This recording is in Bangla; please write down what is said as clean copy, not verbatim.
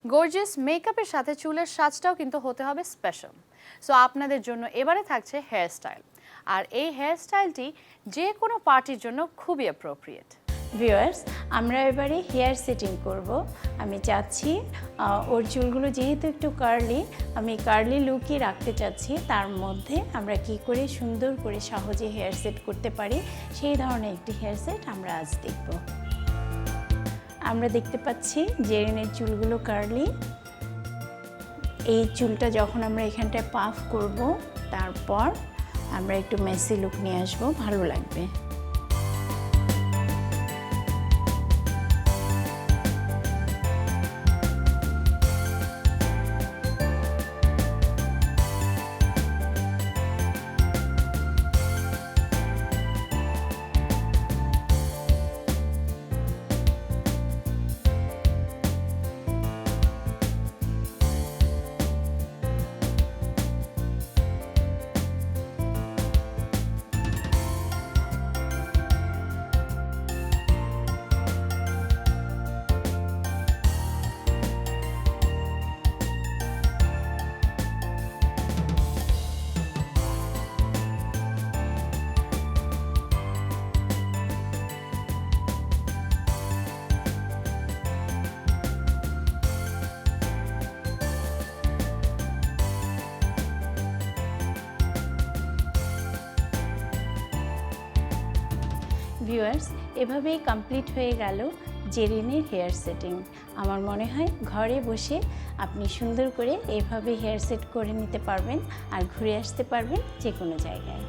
গর্জিয়াস মেকআপের সাথে চুলের সাজটাও কিন্তু হতে হবে স্পেশাল। সো আপনাদের জন্য এবারে থাকছে হেয়ার স্টাইল, আর এই হেয়ার স্টাইলটি যে কোনো পার্টির জন্য খুবই অ্যাপ্রোপ্রিয়েট। ভিউয়ার্স, আমরা এবারে হেয়ার সেটিং করব। আমি চাচ্ছি ওর চুলগুলো যেহেতু একটু কার্লি, আমি কার্লি লুকই রাখতে চাচ্ছি। তার মধ্যে আমরা কি করে সুন্দর করে সহজে হেয়ার সেট করতে পারি সেই ধরনের একটি হেয়ার সেট আমরা আজ দেখব। আমরা দেখতে পাচ্ছি জেরিনের চুলগুলো কার্লি। এই চুলটা যখন আমরা এখানটায় পাফ করব, তারপর আমরা একটু মেসি লুক নিয়ে আসবো, ভালো লাগবে। ভিউয়ার্স, এভাবেই কমপ্লিট হয়ে গেল জেরিনের হেয়ার সেটিং। আমার মনে হয় ঘরে বসে আপনি সুন্দর করে এভাবে হেয়ার সেট করে নিতে পারবেন আর ঘুরে আসতে পারবেন যে কোনো জায়গায়।